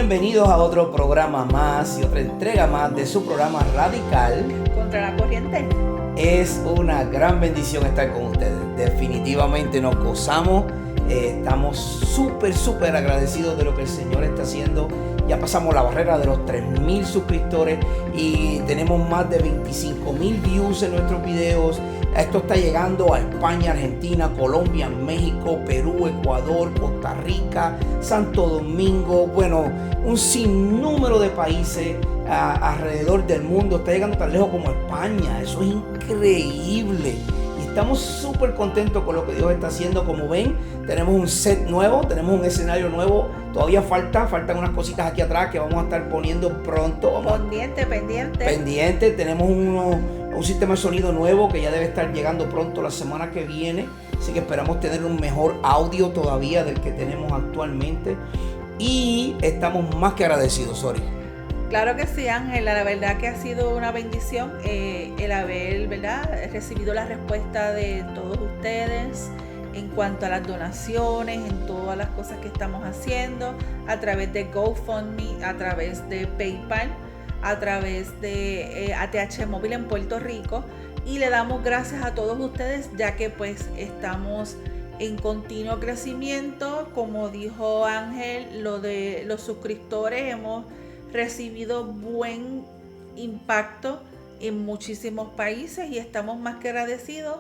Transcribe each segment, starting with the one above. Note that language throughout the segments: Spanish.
Bienvenidos a otro programa más y otra entrega más de su programa Radical Contra la Corriente. Es una gran bendición estar con ustedes. Definitivamente nos gozamos. Estamos súper agradecidos de lo que el Señor está haciendo. Ya pasamos la barrera de los 3,000 suscriptores y tenemos más de 25,000 views en nuestros videos. Esto está llegando a España, Argentina, Colombia, México, Perú, Ecuador, Costa Rica, Santo Domingo. Bueno, un sinnúmero de países alrededor del mundo. Está llegando tan lejos como España. Eso es increíble. Y estamos súper contentos con lo que Dios está haciendo. Como ven, tenemos un set nuevo, tenemos un escenario nuevo. Todavía faltan unas cositas aquí atrás que vamos a estar poniendo pronto. Pendiente. Tenemos un sistema de sonido nuevo que ya debe estar llegando pronto la semana que viene. Así que esperamos tener un mejor audio todavía del que tenemos actualmente. Y estamos más que agradecidos, Sori. Claro que sí, Ángela, la verdad que ha sido una bendición el haber, ¿verdad?, recibido la respuesta de todos ustedes en cuanto a las donaciones, en todas las cosas que estamos haciendo, a través de GoFundMe, a través de PayPal, a través de ATH Móvil en Puerto Rico, y le damos gracias a todos ustedes, ya que pues estamos en continuo crecimiento. Como dijo Ángel, lo de los suscriptores, hemos recibido buen impacto en muchísimos países y estamos más que agradecidos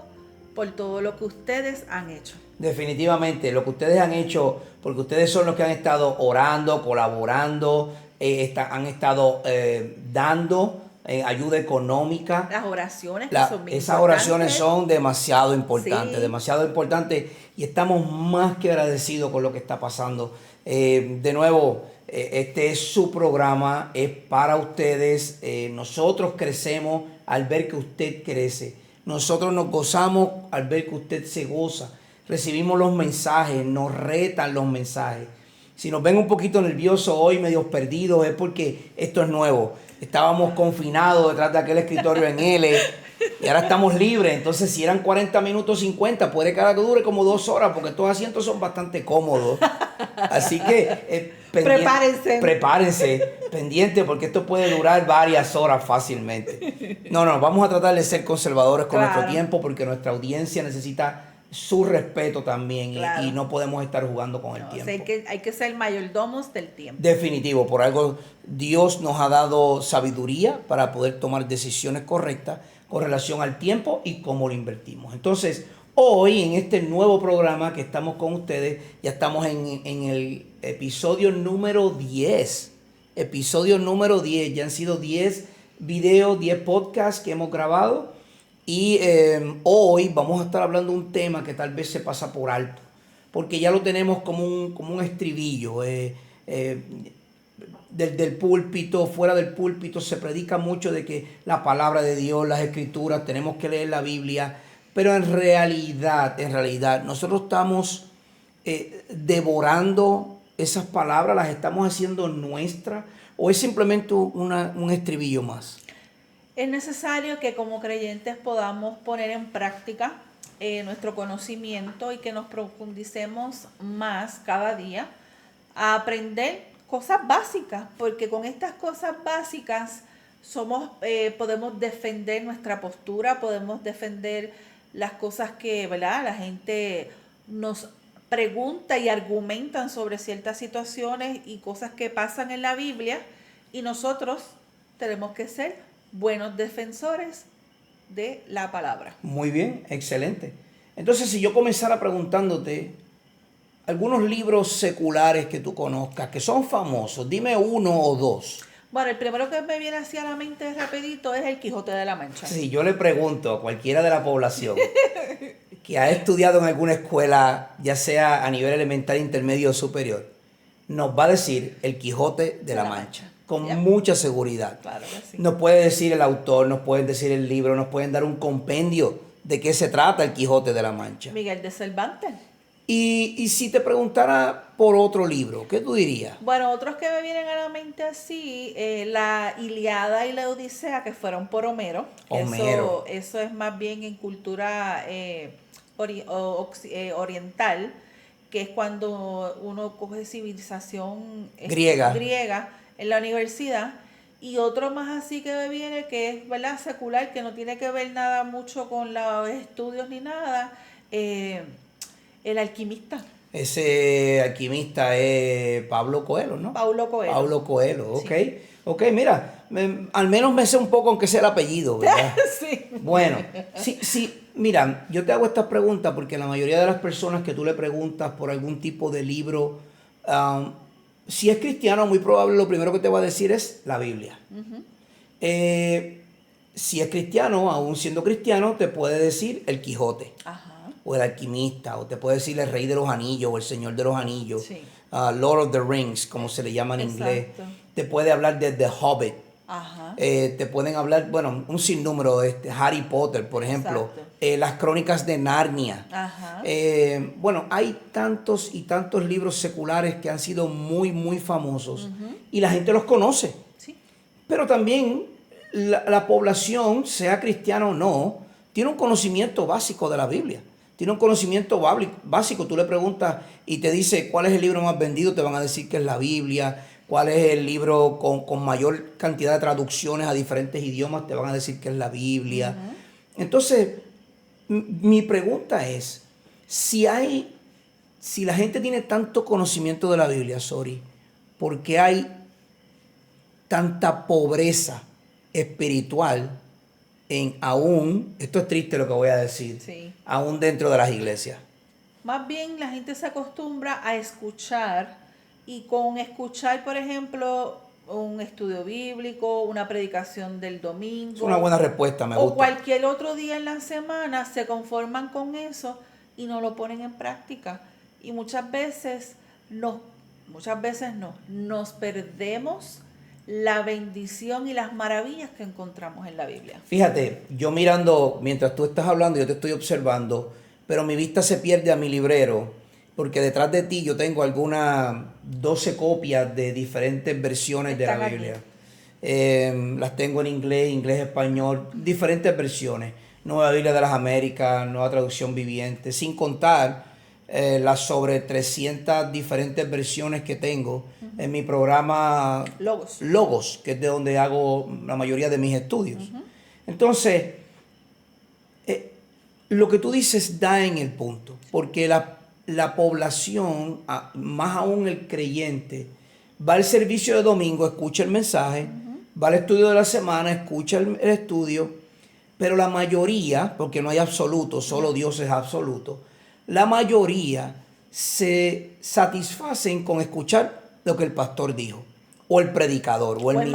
por todo lo que ustedes han hecho. Definitivamente, lo que ustedes han hecho, porque ustedes son los que han estado orando, colaborando, han estado dando ayuda económica. Las oraciones, esas oraciones son demasiado importantes, sí. Demasiado importantes, y estamos más que agradecidos con lo que está pasando. De nuevo, este es su programa, es para ustedes. Nosotros crecemos al ver que usted crece. Nosotros nos gozamos al ver que usted se goza. Recibimos los mensajes, nos retan los mensajes. Si nos ven un poquito nerviosos hoy, medios perdidos, es porque esto es nuevo. Estábamos confinados detrás de aquel escritorio en L y ahora estamos libres. Entonces, si eran 40 minutos 50, puede que dure como 2 horas, porque estos asientos son bastante cómodos. Así que prepárense, pendiente, porque esto puede durar varias horas fácilmente. No, vamos a tratar de ser conservadores con nuestro tiempo, porque nuestra audiencia necesita su respeto también, claro. y no podemos estar jugando con el tiempo. O sea, hay que ser mayordomos del tiempo. Definitivo, por algo Dios nos ha dado sabiduría para poder tomar decisiones correctas con relación al tiempo y cómo lo invertimos. Entonces, hoy en este nuevo programa que estamos con ustedes, ya estamos en el episodio número 10. Episodio número 10, ya han sido 10 videos, 10 podcasts que hemos grabado. Y hoy vamos a estar hablando de un tema que tal vez se pasa por alto, porque ya lo tenemos como un estribillo. Desde el púlpito, fuera del púlpito, se predica mucho de que la palabra de Dios, las escrituras, tenemos que leer la Biblia, pero en realidad, nosotros estamos devorando esas palabras, las estamos haciendo nuestras, o es simplemente un estribillo más. Es necesario que como creyentes podamos poner en práctica nuestro conocimiento y que nos profundicemos más cada día a aprender cosas básicas, porque con estas cosas básicas podemos defender nuestra postura, podemos defender las cosas que, ¿verdad?, la gente nos pregunta y argumentan sobre ciertas situaciones y cosas que pasan en la Biblia, y nosotros tenemos que ser buenos defensores de la palabra. Muy bien, excelente. Entonces, si yo comenzara preguntándote algunos libros seculares que tú conozcas, que son famosos, dime uno o dos. Bueno, el primero que me viene hacia la mente rapidito es El Quijote de la Mancha. Sí, yo le pregunto a cualquiera de la población que ha estudiado en alguna escuela, ya sea a nivel elemental, intermedio o superior, nos va a decir El Quijote de la Mancha. Con mucha seguridad. Claro que sí. Nos puede decir el autor, nos pueden decir el libro, nos pueden dar un compendio de qué se trata El Quijote de la Mancha. Miguel de Cervantes. Y si te preguntara por otro libro, ¿qué tú dirías? Bueno, otros que me vienen a la mente así, la Ilíada y la Odisea, que fueron por Homero. Eso es más bien en cultura oriental. que es cuando uno coge civilización griega en la universidad, y otro más así que viene, que es, ¿verdad?, secular, que no tiene que ver nada mucho con los estudios ni nada, El alquimista. Ese alquimista es Pablo Coelho, ¿no? Paulo Coelho. Paulo Coelho, ok. Sí. Ok, mira, al menos me sé un poco aunque sea el apellido, ¿verdad? Sí. Bueno, sí, mira, yo te hago estas preguntas porque la mayoría de las personas que tú le preguntas por algún tipo de libro, si es cristiano, muy probable lo primero que te va a decir es la Biblia. Uh-huh. Si es cristiano, aún siendo cristiano, te puede decir el Quijote. Ajá. O el alquimista, o te puede decir el Rey de los Anillos, o el Señor de los Anillos, Sí. Lord of the Rings, como se le llama en inglés. Exacto. Te puede hablar de The Hobbit. Ajá. Te pueden hablar, bueno, un sinnúmero de Harry Potter, por ejemplo. Las Crónicas de Narnia. Ajá. Bueno, hay tantos y tantos libros seculares que han sido muy, muy famosos. Uh-huh. Y la gente los conoce. Sí. Pero también la población, sea cristiana o no, tiene un conocimiento básico de la Biblia. Tiene un conocimiento básico. Tú le preguntas y te dice cuál es el libro más vendido, te van a decir que es la Biblia. Cuál es el libro con mayor cantidad de traducciones a diferentes idiomas, te van a decir que es la Biblia. Uh-huh. Entonces, mi pregunta es, si la gente tiene tanto conocimiento de la Biblia, ¿por qué hay tanta pobreza espiritual esto es triste lo que voy a decir, sí, aún dentro de las iglesias? Más bien la gente se acostumbra a escuchar, y con escuchar, por ejemplo, un estudio bíblico, una predicación del domingo. Es una buena respuesta, me gusta. O cualquier otro día en la semana se conforman con eso y no lo ponen en práctica. Y muchas veces no, nos perdemos la bendición y las maravillas que encontramos en la Biblia. Fíjate, yo mirando, mientras tú estás hablando, yo te estoy observando, pero mi vista se pierde a mi librero, porque detrás de ti yo tengo algunas 12 copias de diferentes versiones de la Biblia. Las tengo en inglés, español, diferentes versiones. Nueva Biblia de las Américas, Nueva Traducción Viviente, sin contar las sobre 300 diferentes versiones que tengo en mi programa Logos, que es de donde hago la mayoría de mis estudios. Entonces, lo que tú dices da en el punto, porque la población, más aún el creyente, va al servicio de domingo, escucha el mensaje, va al estudio de la semana, escucha el estudio, pero la mayoría, porque no hay absoluto, solo Dios es absoluto, la mayoría se satisfacen con escuchar lo que el pastor dijo, o el predicador, o el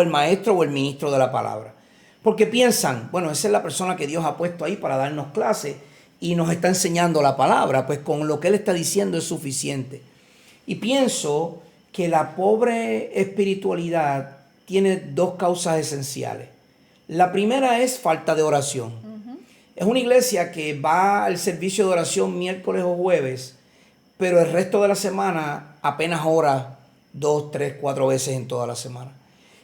maestro o el ministro de la palabra. Porque piensan, bueno, esa es la persona que Dios ha puesto ahí para darnos clases y nos está enseñando la palabra, pues con lo que Él está diciendo es suficiente. Y pienso que la pobre espiritualidad tiene dos causas esenciales. La primera es falta de oración. Es una iglesia que va al servicio de oración miércoles o jueves, pero el resto de la semana apenas ora 2, 3, 4 veces en toda la semana.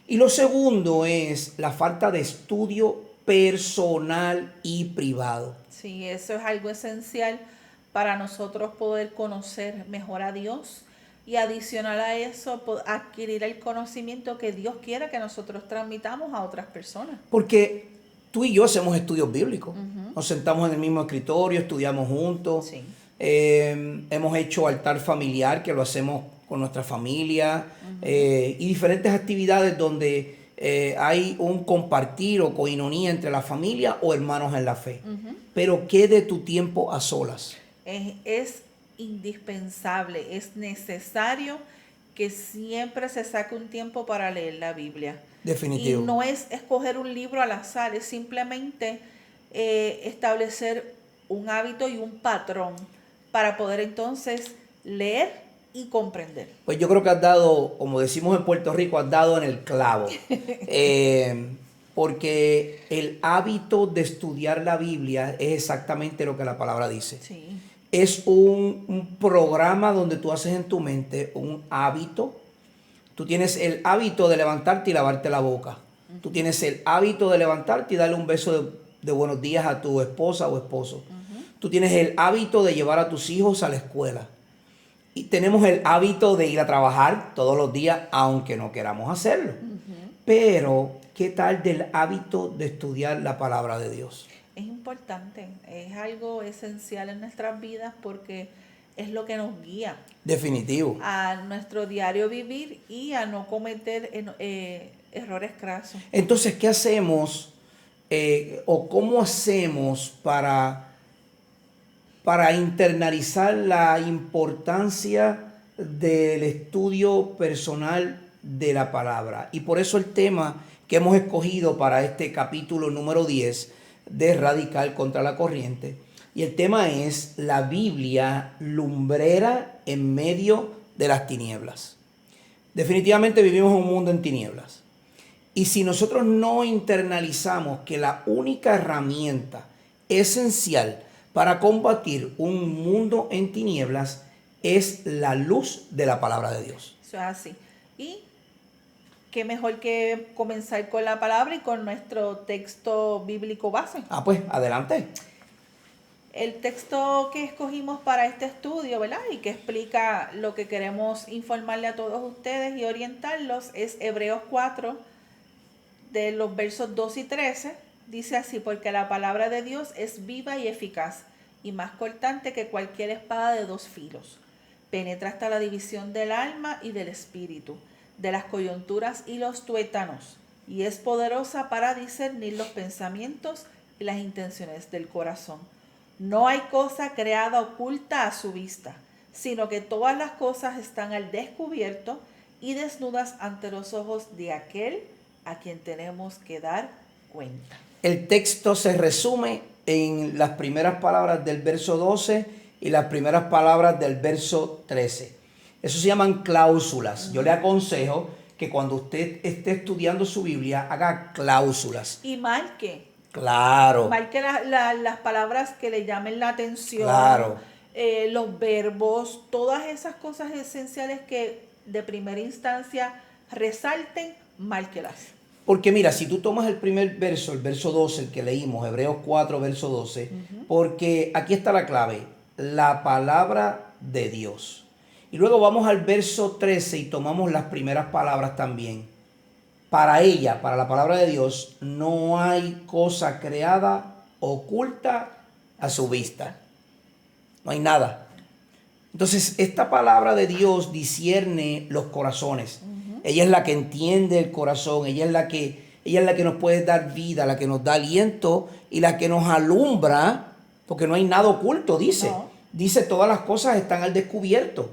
Y lo segundo es la falta de estudio personal y privado. Sí, eso es algo esencial para nosotros poder conocer mejor a Dios y adicional a eso adquirir el conocimiento que Dios quiera que nosotros transmitamos a otras personas. Porque tú y yo hacemos estudios bíblicos. Nos sentamos en el mismo escritorio, estudiamos juntos. Sí. Hemos hecho altar familiar, que lo hacemos con nuestra familia, y diferentes actividades donde hay un compartir o coinonía entre la familia o hermanos en la fe. Pero ¿qué de tu tiempo a solas? Es indispensable, es necesario que siempre se saque un tiempo para leer la Biblia. Definitivo. Y no es escoger un libro al azar, es simplemente establecer un hábito y un patrón para poder entonces leer y comprender. Pues yo creo que has dado, como decimos en Puerto Rico, has dado en el clavo. Porque el hábito de estudiar la Biblia es exactamente lo que la palabra dice. Sí. Es un programa donde tú haces en tu mente un hábito. Tú tienes el hábito de levantarte y lavarte la boca. Tú tienes el hábito de levantarte y darle un beso de buenos días a tu esposa o esposo. Tú tienes el hábito de llevar a tus hijos a la escuela. y tenemos el hábito de ir a trabajar todos los días, aunque no queramos hacerlo. Pero, ¿qué tal del hábito de estudiar la palabra de Dios? Es importante, es algo esencial en nuestras vidas porque es lo que nos guía Definitivo. a nuestro diario vivir y a no cometer errores crasos. Entonces, ¿qué hacemos o cómo hacemos para internalizar la importancia del estudio personal de la palabra? Y por eso el tema que hemos escogido para este capítulo número 10 de Radical contra la Corriente, y el tema es la Biblia lumbrera en medio de las tinieblas. Definitivamente vivimos en un mundo en tinieblas. Y si nosotros no internalizamos que la única herramienta esencial para combatir un mundo en tinieblas es la luz de la palabra de Dios. Eso es así. Y qué mejor que comenzar con la palabra y con nuestro texto bíblico base. Pues adelante. El texto que escogimos para este estudio, ¿verdad? Y que explica lo que queremos informarle a todos ustedes y orientarlos es Hebreos 4, de los versos 2 y 13. Dice así: porque la palabra de Dios es viva y eficaz, y más cortante que cualquier espada de dos filos. Penetra hasta la división del alma y del espíritu, de las coyunturas y los tuétanos, y es poderosa para discernir los pensamientos y las intenciones del corazón. No hay cosa creada oculta a su vista, sino que todas las cosas están al descubierto y desnudas ante los ojos de aquel a quien tenemos que dar cuenta. El texto se resume en las primeras palabras del verso 12 y las primeras palabras del verso 13. Eso se llaman cláusulas. Yo le aconsejo que cuando usted esté estudiando su Biblia, haga cláusulas. Y marque. Claro. Marque las palabras que le llamen la atención. Claro. Los verbos, todas esas cosas esenciales que de primera instancia resalten, márquelas. Porque mira, si tú tomas el primer verso, el verso 12, el que leímos, Hebreos 4, verso 12, porque aquí está la clave, la palabra de Dios. Y luego vamos al verso 13 y tomamos las primeras palabras también. Para ella, para la palabra de Dios, no hay cosa creada oculta a su vista. No hay nada. Entonces, esta palabra de Dios discierne los corazones. Ella es la que entiende el corazón, ella es la que nos puede dar vida, la que nos da aliento y la que nos alumbra, porque no hay nada oculto, dice. No. Dice, todas las cosas están al descubierto.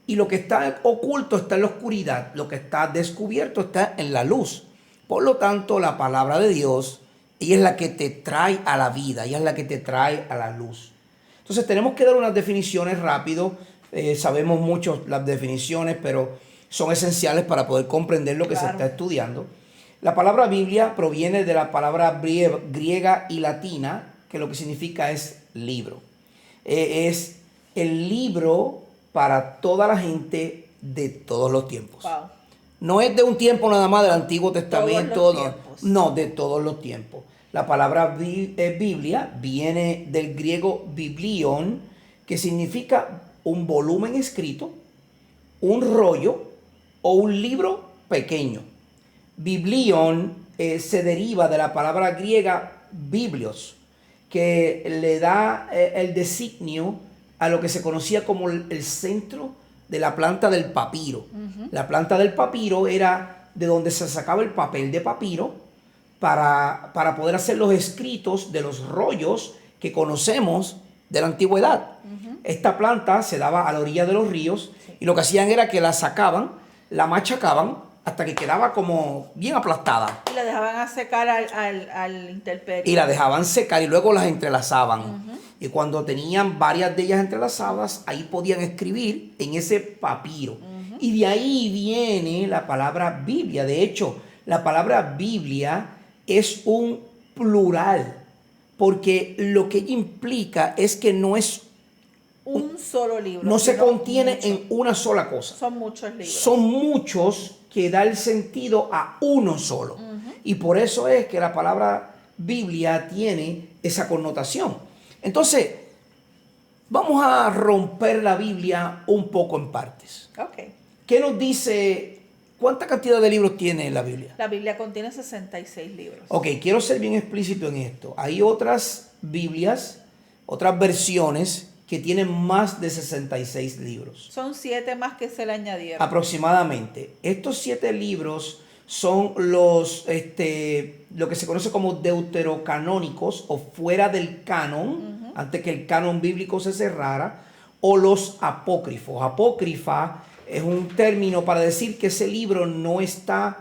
Y lo que está oculto está en la oscuridad, lo que está descubierto está en la luz. Por lo tanto, la palabra de Dios, ella es la que te trae a la vida, ella es la que te trae a la luz. Entonces tenemos que dar unas definiciones rápido. Sabemos mucho las definiciones, pero son esenciales para poder comprender lo que se está estudiando. La palabra Biblia proviene de la palabra griega y latina, que lo que significa es libro. Es el libro para toda la gente de todos los tiempos. Wow. No es de un tiempo nada más del Antiguo Testamento, no, de todos los tiempos. La palabra Biblia viene del griego biblion, que significa un volumen escrito, un rollo o un libro pequeño. Biblion se deriva de la palabra griega biblios, que le da el designio a lo que se conocía como el centro de la planta del papiro. La planta del papiro era de donde se sacaba el papel de papiro para poder hacer los escritos de los rollos que conocemos de la antigüedad. Esta planta se daba a la orilla de los ríos y lo que hacían era que la sacaban, la machacaban hasta que quedaba como bien aplastada. Y la dejaban a secar al intemperie. Y la dejaban secar y luego las entrelazaban. Y cuando tenían varias de ellas entrelazadas, ahí podían escribir en ese papiro. Y de ahí viene la palabra Biblia. De hecho, la palabra Biblia es un plural, porque lo que ella implica es que no es un solo libro. No se contiene en una sola cosa. Son muchos libros. Son muchos que da el sentido a uno solo. Y por eso es que la palabra Biblia tiene esa connotación. Entonces, Vamos a romper la Biblia un poco en partes. Ok. ¿Qué nos dice? ¿Cuánta cantidad de libros tiene la Biblia? La Biblia contiene 66 libros. Ok, quiero ser bien explícito en esto. Hay otras Biblias, otras versiones que tienen más de 66 libros. Son 7 más que se le añadieron. Aproximadamente. Estos 7 libros son los, lo que se conoce como deuterocanónicos o fuera del canon, antes que el canon bíblico se cerrara, o los apócrifos. Apócrifa es un término para decir que ese libro no está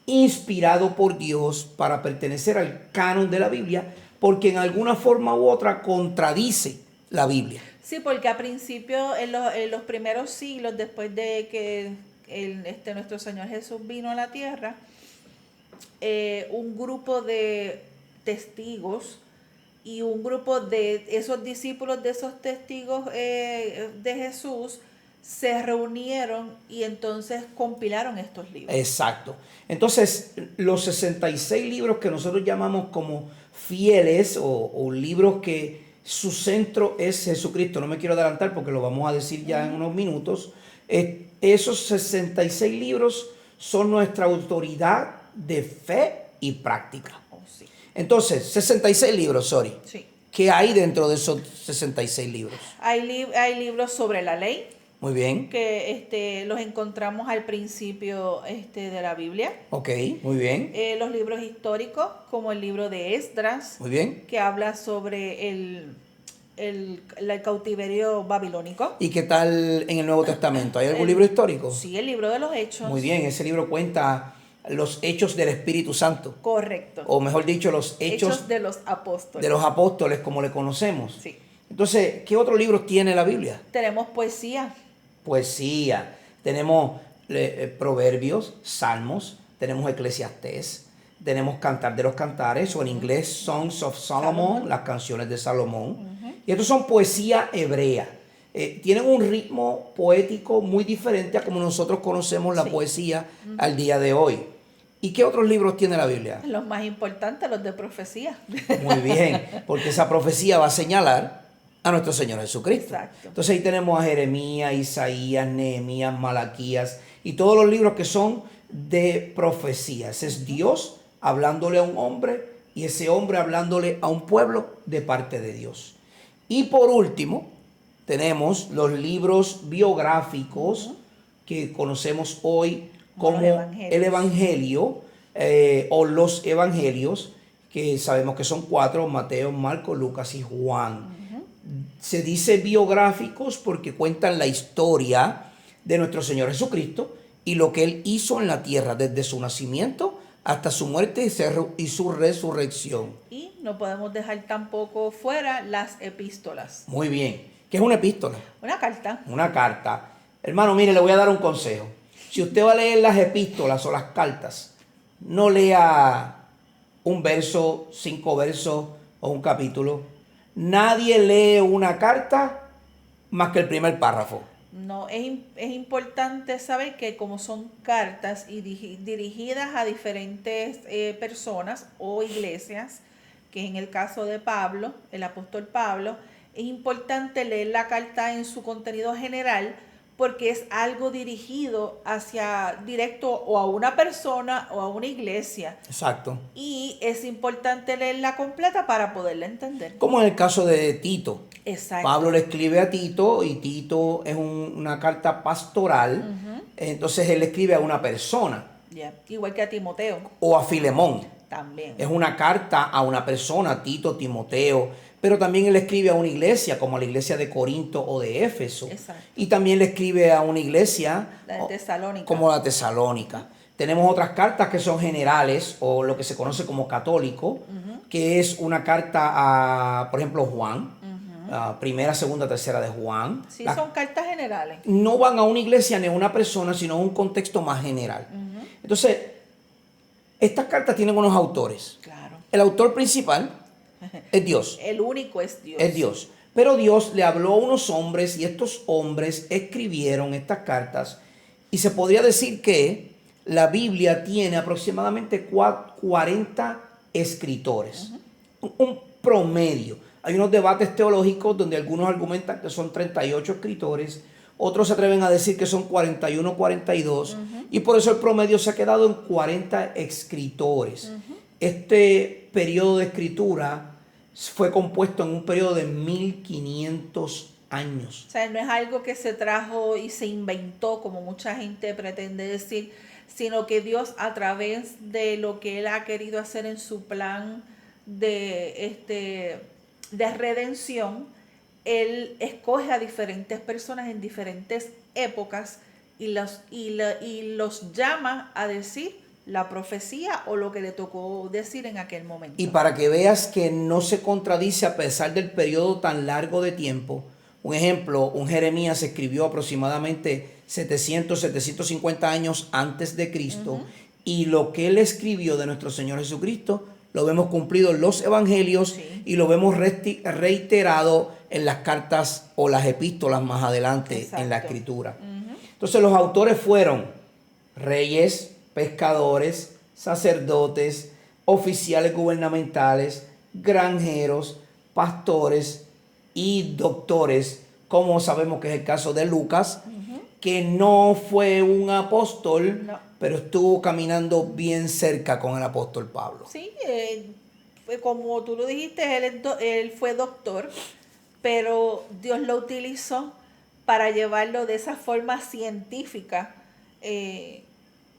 inspirado por Dios para pertenecer al canon de la Biblia, porque en alguna forma u otra contradice la Biblia. Sí, porque a principio, en los primeros siglos, después de que nuestro Señor Jesús vino a la tierra, un grupo de testigos y un grupo de esos discípulos de esos testigos de Jesús se reunieron y entonces compilaron estos libros. Exacto. Entonces, los 66 libros que nosotros llamamos como fieles o libros que su centro es Jesucristo, no me quiero adelantar porque lo vamos a decir ya en unos minutos, esos 66 libros son nuestra autoridad de fe y práctica. Oh, sí. Entonces, 66 libros, Sí. ¿Qué hay dentro de esos 66 libros? Hay libros sobre la ley, Muy bien. que los encontramos al principio de la Biblia. Ok, muy bien. Los libros históricos, como el libro de Esdras, Muy bien. que habla sobre el cautiverio babilónico. ¿Y qué tal en el Nuevo Testamento? ¿Hay algún libro histórico? Sí, el libro de los Hechos. Muy bien, ese libro cuenta los hechos del Espíritu Santo. Correcto. O mejor dicho, los hechos de los apóstoles. de los apóstoles, como le conocemos. Sí. Entonces, ¿qué otros libros tiene la Biblia? Tenemos poesía. Poesía. Tenemos proverbios, salmos, tenemos Eclesiastés, tenemos Cantar de los Cantares, o en inglés Songs of Solomon, las canciones de Salomón. Y estos son poesía hebrea. Tienen un ritmo poético muy diferente a como nosotros conocemos la poesía al día de hoy. ¿Y qué otros libros tiene la Biblia? Los más importantes, los de profecía. Muy bien, porque esa profecía va a señalar a nuestro Señor Jesucristo. Exacto. Entonces ahí tenemos a Jeremías, Isaías, Nehemías, Malaquías y todos los libros que son de profecía. Ese es Dios hablándole a un hombre y ese hombre hablándole a un pueblo de parte de Dios. Y por último, tenemos los libros biográficos que conocemos hoy como el Evangelio o los Evangelios, que sabemos que son 4, Mateo, Marcos, Lucas y Juan. Se dice biográficos porque cuentan la historia de nuestro Señor Jesucristo y lo que Él hizo en la tierra desde su nacimiento hasta su muerte y su resurrección. Y no podemos dejar tampoco fuera las epístolas. Muy bien. ¿Qué es una epístola? Una carta. Una carta. Hermano, mire, le voy a dar un consejo. Si usted va a leer las epístolas o las cartas, no lea un verso, 5 versos o un capítulo. Nadie lee una carta más que el primer párrafo. No, es importante saber que como son cartas y dirigidas a diferentes personas o iglesias, que en el caso de Pablo, el apóstol Pablo, es importante leer la carta en su contenido general porque es algo dirigido hacia directo o a una persona o a una iglesia. Exacto. Y es importante leerla completa para poderla entender. Como en el caso de Tito. Exacto. Pablo le escribe a Tito y Tito es una carta pastoral. Entonces él escribe a una persona. Yeah. Igual que a Timoteo. O a Filemón. También. Es una carta a una persona, Tito, Timoteo. Pero también él escribe a una iglesia, como la iglesia de Corinto o de Éfeso. Exacto. Y también le escribe a una iglesia La de Tesalónica. como la Tesalónica. Tenemos otras cartas que son generales o lo que se conoce como católico, que es una carta a, por ejemplo, Juan. Primera, segunda, tercera de Juan. Sí, son cartas generales. No van a una iglesia ni a una persona, sino a un contexto más general. Entonces, estas cartas tienen unos autores. Claro. El autor principal es Dios. El único es Dios. Es Dios. Pero Dios le habló a unos hombres y estos hombres escribieron estas cartas. Y se podría decir que la Biblia tiene aproximadamente 40 escritores. Un promedio. Hay unos debates teológicos donde algunos argumentan que son 38 escritores, otros se atreven a decir que son 41, 42, y por eso el promedio se ha quedado en 40 escritores. Este periodo de escritura fue compuesto en un periodo de 1500 años. O sea, no es algo que se trajo y se inventó, como mucha gente pretende decir, sino que Dios, a través de lo que Él ha querido hacer en su plan de redención, Él escoge a diferentes personas en diferentes épocas y los llama a decir la profecía o lo que le tocó decir en aquel momento. Y para que veas que no se contradice a pesar del periodo tan largo de tiempo, un ejemplo, un Jeremías se escribió aproximadamente 750 años antes de Cristo, y lo que él escribió de nuestro Señor Jesucristo lo vemos cumplido en los evangelios, sí, y lo vemos reiterado en las cartas o las epístolas más adelante. Exacto. En la escritura. Entonces los autores fueron reyes, pescadores, sacerdotes, oficiales gubernamentales, granjeros, pastores y doctores, como sabemos que es el caso de Lucas, que no fue un apóstol, no, pero estuvo caminando bien cerca con el apóstol Pablo. Sí, como tú lo dijiste, él fue doctor, pero Dios lo utilizó para llevarlo de esa forma científica,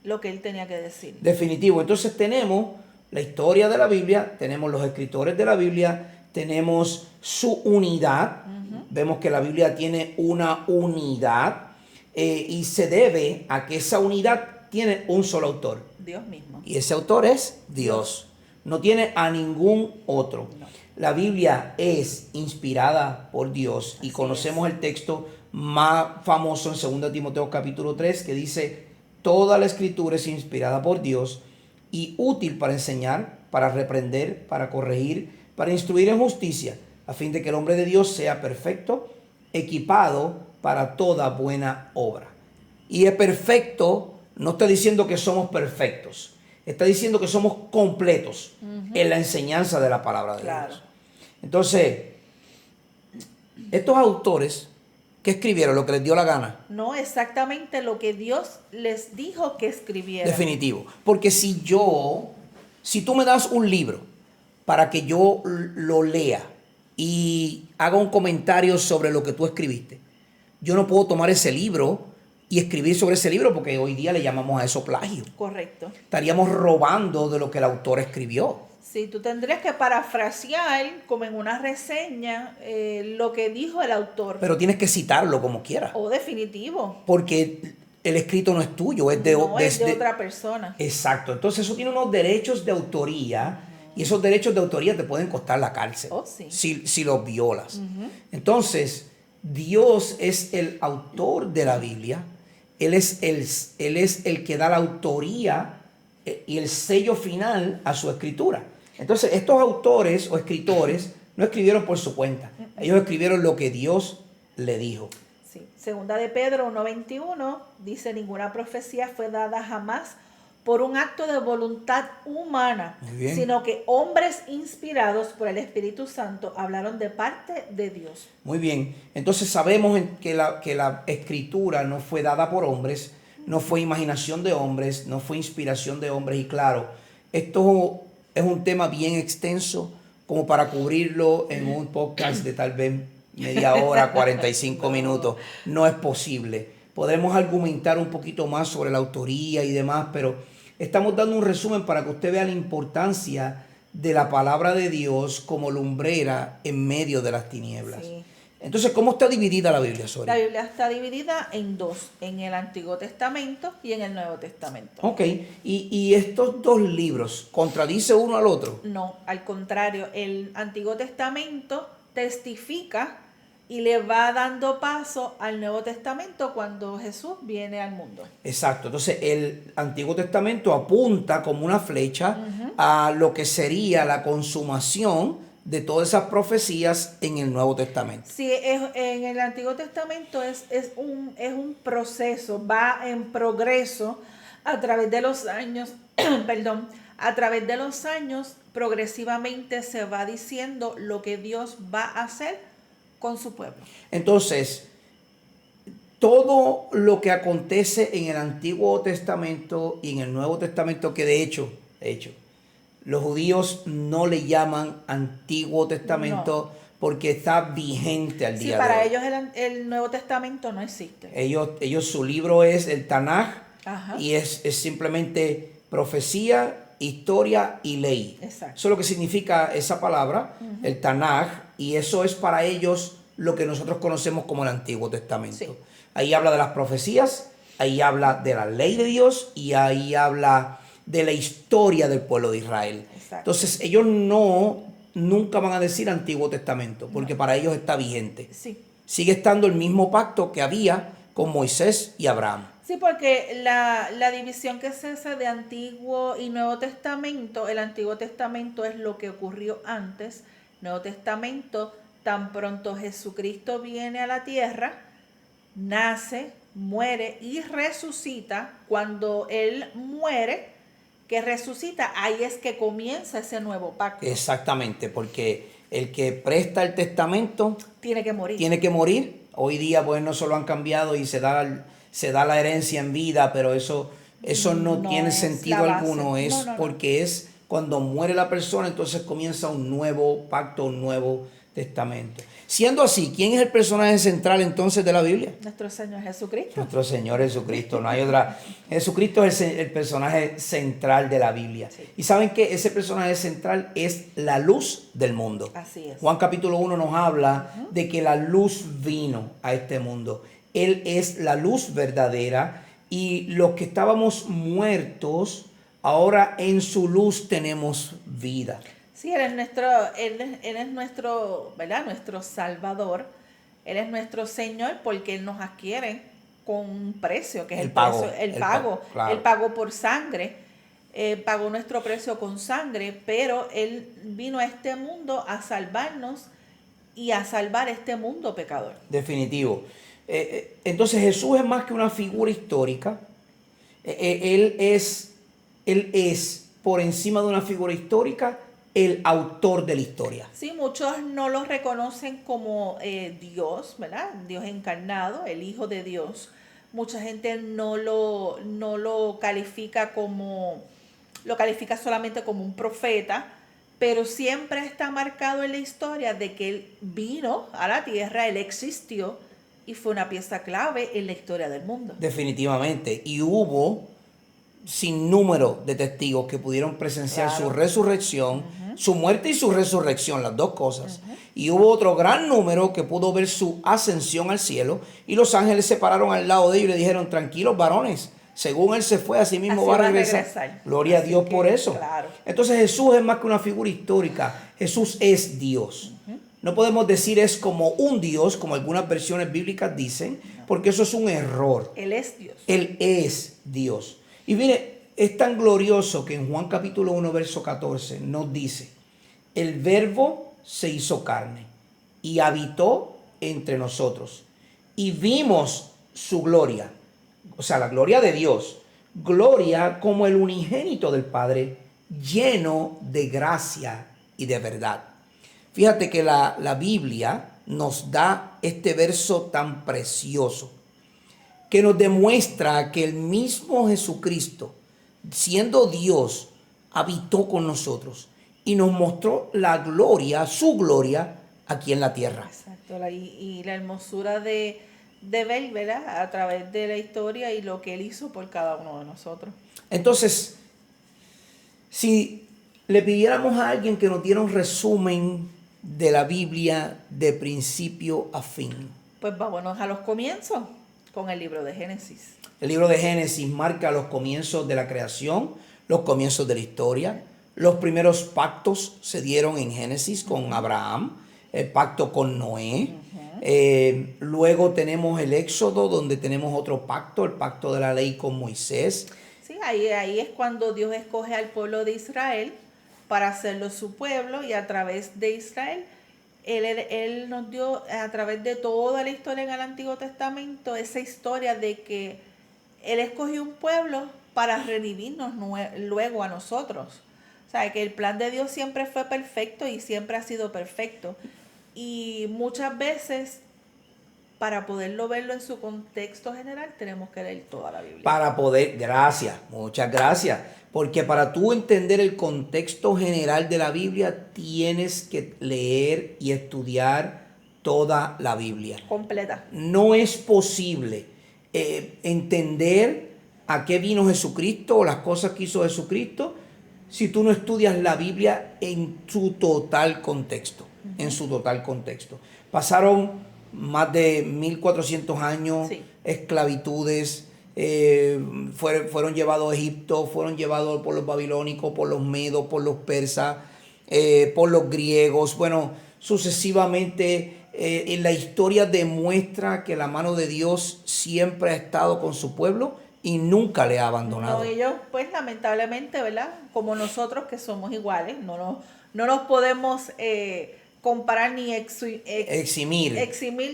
lo que él tenía que decir. Definitivo. Entonces tenemos la historia de la Biblia, tenemos los escritores de la Biblia, tenemos su unidad. Vemos que la Biblia tiene una unidad y se debe a que esa unidad tiene un solo autor. Dios mismo. Y ese autor es Dios. No tiene a ningún otro. No. La Biblia es inspirada por Dios. Así y conocemos el texto más famoso en 2 Timoteo capítulo 3 que dice: toda la escritura es inspirada por Dios y útil para enseñar, para reprender, para corregir, para instruir en justicia, a fin de que el hombre de Dios sea perfecto, equipado para toda buena obra. Y es perfecto, no está diciendo que somos perfectos, está diciendo que somos completos en la enseñanza de la palabra de Dios. Entonces, estos autores que escribieron lo que les dio la gana. No exactamente lo que Dios les dijo que escribieran. Definitivo. Porque si tú me das un libro para que yo lo lea y haga un comentario sobre lo que tú escribiste, yo no puedo tomar ese libro y escribir sobre ese libro, porque hoy día le llamamos a eso plagio. Correcto. Estaríamos robando de lo que el autor escribió. Sí, tú tendrías que parafrasear, como en una reseña, lo que dijo el autor. Pero tienes que citarlo como quieras. Oh, definitivo. Porque el escrito no es tuyo, es de otra persona. Exacto. Entonces eso tiene unos derechos de autoría, y esos derechos de autoría te pueden costar la cárcel. Oh, sí. si los violas. Entonces, Dios es el autor de la Biblia. Él es el que da la autoría y el sello final a su escritura. Entonces, estos autores o escritores no escribieron por su cuenta. Ellos escribieron lo que Dios le dijo. Sí. Segunda de Pedro 1:21 dice: ninguna profecía fue dada jamás por un acto de voluntad humana, sino que hombres inspirados por el Espíritu Santo hablaron de parte de Dios. Muy bien. Entonces sabemos que la escritura no fue dada por hombres, no fue imaginación de hombres, no fue inspiración de hombres. Y claro, esto es un tema bien extenso como para cubrirlo en un podcast de tal vez media hora, 45 minutos. No es posible. Podemos argumentar un poquito más sobre la autoría y demás, pero estamos dando un resumen para que usted vea la importancia de la palabra de Dios como lumbrera en medio de las tinieblas. Sí. Entonces, ¿cómo está dividida la Biblia, Sori? La Biblia está dividida en dos, en el Antiguo Testamento y en el Nuevo Testamento. Ok, ¿y estos dos libros contradicen uno al otro? No, al contrario, el Antiguo Testamento testifica y le va dando paso al Nuevo Testamento cuando Jesús viene al mundo. Exacto. Entonces, el Antiguo Testamento apunta como una flecha a lo que sería la consumación de todas esas profecías en el Nuevo Testamento. Sí, en el Antiguo Testamento es un proceso, va en progreso a través de los años, perdón, a través de los años, progresivamente se va diciendo lo que Dios va a hacer con su pueblo. Entonces, todo lo que acontece en el Antiguo Testamento y en el Nuevo Testamento, que de hecho, los judíos no le llaman Antiguo Testamento porque está vigente al día de hoy. Sí, para ellos el Nuevo Testamento no existe. Ellos su libro es el Tanaj. Ajá. Y es simplemente profecía, historia y ley. Exacto. Eso es lo que significa esa palabra, el Tanaj, y eso es para ellos lo que nosotros conocemos como el Antiguo Testamento. Sí. Ahí habla de las profecías, ahí habla de la ley de Dios y ahí habla de la historia del pueblo de Israel. Exacto. Entonces ellos nunca van a decir Antiguo Testamento, porque para ellos está vigente. Sí. Sigue estando el mismo pacto que había con Moisés y Abraham. Sí, porque la división que se hace de Antiguo y Nuevo Testamento, el Antiguo Testamento es lo que ocurrió antes, Nuevo Testamento, tan pronto Jesucristo viene a la tierra, nace, muere y resucita. Cuando Él muere, que resucita, ahí es que comienza ese nuevo pacto. Exactamente, porque el que presta el testamento tiene que morir. Hoy día pues no solo han cambiado y se da la herencia en vida, pero eso no tiene sentido alguno. Porque es cuando muere la persona, entonces comienza un nuevo pacto, un nuevo testamento. Siendo así, ¿quién es el personaje central entonces de la Biblia? Nuestro Señor Jesucristo. Nuestro Señor Jesucristo, no hay otra. Jesucristo es el personaje central de la Biblia. Sí. Y saben que ese personaje central es la luz del mundo. Así es. Juan capítulo 1 nos habla de que la luz vino a este mundo. Él es la luz verdadera y los que estábamos muertos, ahora en su luz tenemos vida. Sí, Él es nuestro, ¿verdad? Nuestro Salvador. Él es nuestro Señor porque Él nos adquiere con un precio, que es el pago. Claro. Él pagó por sangre, pagó nuestro precio con sangre, pero Él vino a este mundo a salvarnos y a salvar este mundo pecador. Definitivo. Entonces Jesús es más que una figura histórica. Él es por encima de una figura histórica, el autor de la historia. Sí, muchos no lo reconocen como Dios, ¿verdad? Dios encarnado, el Hijo de Dios. Mucha gente no lo califica solamente como un profeta, pero siempre está marcado en la historia de que Él vino a la tierra, Él existió y fue una pieza clave en la historia del mundo. Definitivamente. Y hubo sin número de testigos que pudieron presenciar su resurrección, su muerte y su resurrección, las dos cosas. Y hubo otro gran número que pudo ver su ascensión al cielo y los ángeles se pararon al lado de ellos y le dijeron: tranquilos varones, según Él se fue, así mismo va a regresar. Gloria a Dios por eso. Claro. Entonces Jesús es más que una figura histórica, Jesús es Dios. No podemos decir es como un Dios, como algunas versiones bíblicas dicen, porque eso es un error. Él es Dios. Él es Dios. Y mire, es tan glorioso que en Juan capítulo 1, verso 14 nos dice: el verbo se hizo carne y habitó entre nosotros y vimos su gloria, o sea, la gloria de Dios, gloria como el unigénito del Padre, lleno de gracia y de verdad. Fíjate que la Biblia nos da este verso tan precioso que nos demuestra que el mismo Jesucristo, siendo Dios, habitó con nosotros y nos mostró la gloria, su gloria, aquí en la tierra. Exacto, y la hermosura de ver, ¿verdad?, a través de la historia y lo que Él hizo por cada uno de nosotros. Entonces, si le pidiéramos a alguien que nos diera un resumen de la Biblia de principio a fin, pues vámonos a los comienzos con el libro de Génesis. El libro de Génesis marca los comienzos de la creación, los comienzos de la historia. Los primeros pactos se dieron en Génesis con Abraham, el pacto con Noé. Luego tenemos el Éxodo, donde tenemos otro pacto, el pacto de la ley con Moisés. Sí, ahí es cuando Dios escoge al pueblo de Israel para hacerlo su pueblo, y a través de Israel Él nos dio, a través de toda la historia en el Antiguo Testamento, esa historia de que Él escogió un pueblo para redimirnos luego a nosotros. O sea, que el plan de Dios siempre fue perfecto y siempre ha sido perfecto. Y muchas veces, para poderlo verlo en su contexto general, tenemos que leer toda la Biblia. Para poder, gracias, muchas gracias. Porque para tú entender el contexto general de la Biblia, tienes que leer y estudiar toda la Biblia. Completa. No es posible entender a qué vino Jesucristo o las cosas que hizo Jesucristo si tú no estudias la Biblia en su total contexto. En su total contexto. Pasaron más de 1400 años, sí, esclavitudes, fueron llevados a Egipto, fueron llevados por los babilónicos, por los medos, por los persas, por los griegos. Bueno, sucesivamente en la historia demuestra que la mano de Dios siempre ha estado con su pueblo y nunca le ha abandonado. No, ellos pues lamentablemente, ¿verdad? Como nosotros que somos iguales, no nos podemos comparar ni eximir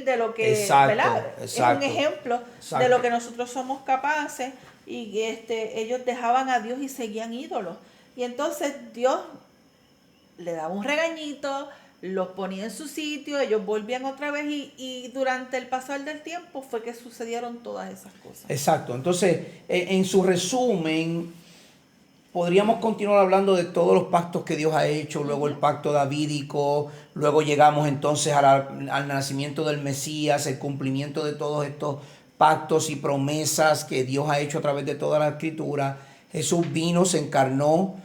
de lo que, exacto, ¿verdad? Exacto, es un ejemplo, exacto, de lo que nosotros somos capaces. Y ellos dejaban a Dios y seguían ídolos. Y entonces Dios le daba un regañito, los ponía en su sitio, ellos volvían otra vez y durante el pasar del tiempo fue que sucedieron todas esas cosas. Exacto. Entonces, en su resumen, podríamos continuar hablando de todos los pactos que Dios ha hecho, luego el pacto davídico, luego llegamos entonces al nacimiento del Mesías, el cumplimiento de todos estos pactos y promesas que Dios ha hecho a través de toda la Escritura. Jesús vino, se encarnó,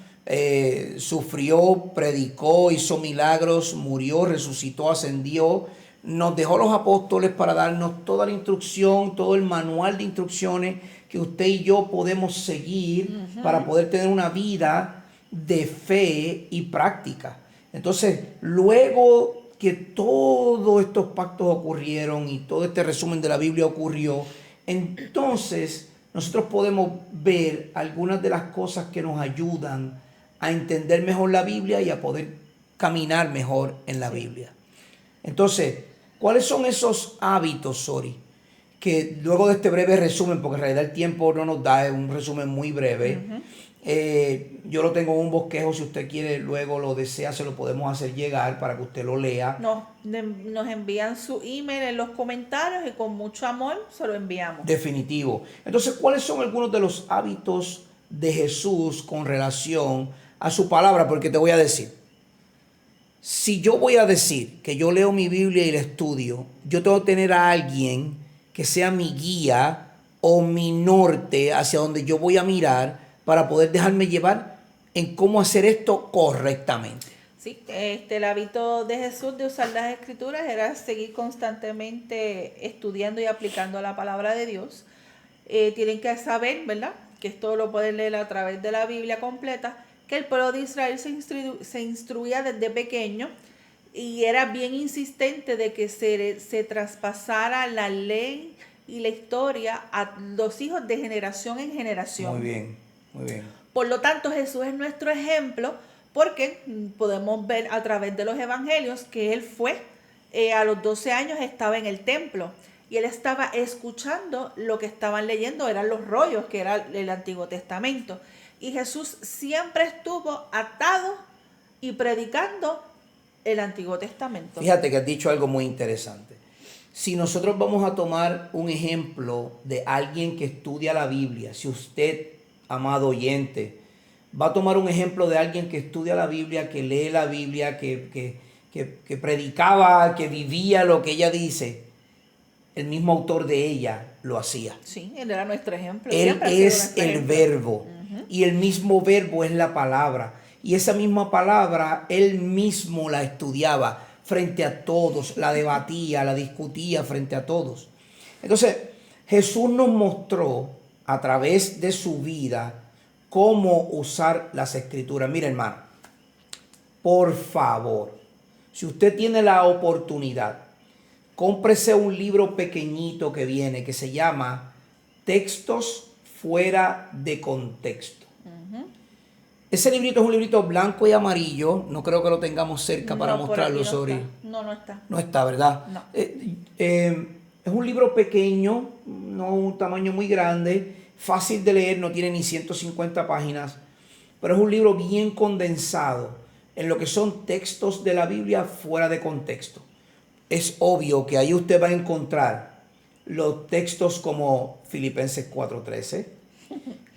sufrió, predicó, hizo milagros, murió, resucitó, ascendió, nos dejó los apóstoles para darnos toda la instrucción, todo el manual de instrucciones que usted y yo podemos seguir para poder tener una vida de fe y práctica. Entonces, luego que todos estos pactos ocurrieron y todo este resumen de la Biblia ocurrió, entonces nosotros podemos ver algunas de las cosas que nos ayudan a entender mejor la Biblia y a poder caminar mejor en la Biblia. Entonces, ¿cuáles son esos hábitos, Sori? Que luego de este breve resumen, porque en realidad el tiempo no nos da, es un resumen muy breve. Yo lo tengo en un bosquejo, si usted quiere, luego lo desea, se lo podemos hacer llegar para que usted lo lea. Nos envían su email en los comentarios y con mucho amor se lo enviamos. Definitivo. Entonces, ¿cuáles son algunos de los hábitos de Jesús con relación a su palabra? Porque te voy a decir, si yo voy a decir que yo leo mi Biblia y la estudio, yo tengo que tener a alguien que sea mi guía o mi norte hacia donde yo voy a mirar para poder dejarme llevar en cómo hacer esto correctamente. Sí, el hábito de Jesús de usar las Escrituras era seguir constantemente estudiando y aplicando la palabra de Dios. Tienen que saber, ¿verdad?, que esto lo pueden leer a través de la Biblia completa, que el pueblo de Israel se instruía desde pequeño y era bien insistente de que se traspasara la ley y la historia a los hijos de generación en generación. Muy bien, muy bien. Por lo tanto, Jesús es nuestro ejemplo porque podemos ver a través de los evangelios que él fue, a los 12 años estaba en el templo y él estaba escuchando lo que estaban leyendo, eran los rollos que era el Antiguo Testamento. Y Jesús siempre estuvo atado y predicando el Antiguo Testamento. Fíjate que has dicho algo muy interesante. Si nosotros vamos a tomar un ejemplo de alguien que estudia la Biblia, si usted, amado oyente, va a tomar un ejemplo de alguien que estudia la Biblia, que lee la Biblia, que predicaba, que vivía lo que ella dice, el mismo autor de ella lo hacía. Sí, él era nuestro ejemplo. Él es el verbo. Y el mismo verbo es la palabra. Y esa misma palabra, él mismo la estudiaba frente a todos, la debatía, la discutía frente a todos. Entonces, Jesús nos mostró a través de su vida cómo usar las Escrituras. Mira, hermano, por favor, si usted tiene la oportunidad, cómprese un libro pequeñito que viene, que se llama Textos fuera de contexto. Ese librito es un librito blanco y amarillo. No creo que lo tengamos cerca para mostrarlo, Sori. No está. No está, ¿verdad? No. Es un libro pequeño, no un tamaño muy grande, fácil de leer, no tiene ni 150 páginas, pero es un libro bien condensado en lo que son textos de la Biblia fuera de contexto. Es obvio que ahí usted va a encontrar los textos como Filipenses 4:13,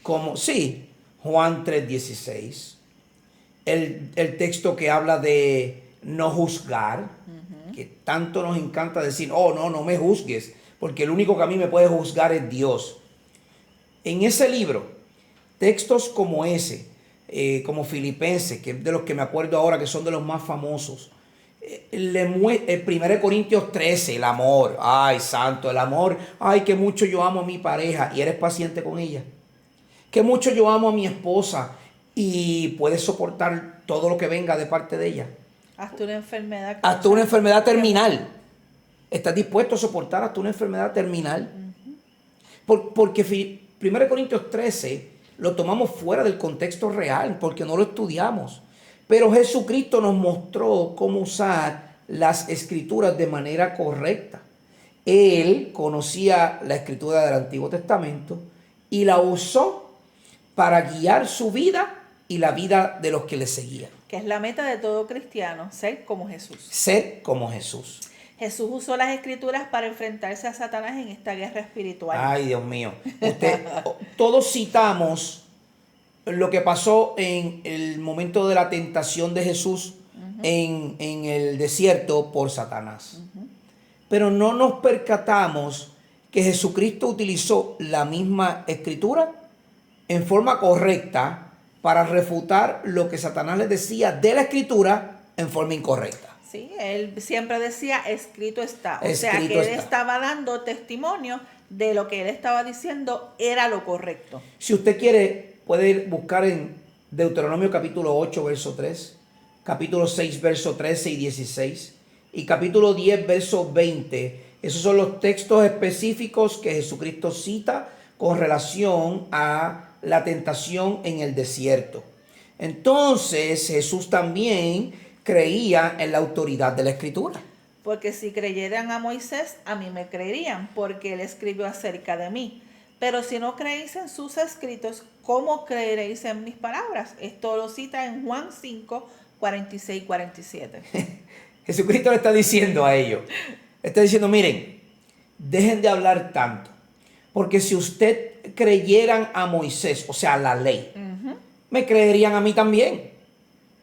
como, sí, Juan 3:16, el texto que habla de no juzgar, que tanto nos encanta decir, oh, no me juzgues, porque el único que a mí me puede juzgar es Dios. En ese libro, textos como ese, como Filipenses, que es de los que me acuerdo ahora que son de los más famosos, el 1 Corintios 13, el amor, ay santo, el amor, ay que mucho yo amo a mi pareja y eres paciente con ella, que mucho yo amo a mi esposa y puedes soportar todo lo que venga de parte de ella. Hasta una enfermedad. Hasta una enfermedad terminal. ¿Estás dispuesto a soportar hasta una enfermedad terminal? Porque 1 Corintios 13 lo tomamos fuera del contexto real, porque no lo estudiamos. Pero Jesucristo nos mostró cómo usar las escrituras de manera correcta. Él conocía la escritura del Antiguo Testamento y la usó para guiar su vida y la vida de los que le seguían. Que es la meta de todo cristiano, ser como Jesús. Ser como Jesús. Jesús usó las escrituras para enfrentarse a Satanás en esta guerra espiritual. Ay, Dios mío. Todos citamos lo que pasó en el momento de la tentación de Jesús en el desierto por Satanás. Pero no nos percatamos que Jesucristo utilizó la misma escritura en forma correcta para refutar lo que Satanás le decía de la escritura en forma incorrecta. Sí, él siempre decía, escrito está. O sea, Escrito que él está. estaba dando testimonio de lo que él estaba diciendo era lo correcto. Si usted quiere, puede buscar en Deuteronomio capítulo 8, verso 3, capítulo 6, verso 13 y 16, y capítulo 10, verso 20. Esos son los textos específicos que Jesucristo cita con relación a la tentación en el desierto. Entonces, Jesús también creía en la autoridad de la Escritura. Porque si creyeran a Moisés, a mí me creerían, porque él escribió acerca de mí. Pero si no creéis en sus escritos, ¿cómo creeréis en mis palabras? Esto lo cita en Juan 5, 46 y 47. Jesucristo le está diciendo a ellos, está diciendo, miren, dejen de hablar tanto, porque si usted creyeran a Moisés, o sea, a la ley, me creerían a mí también.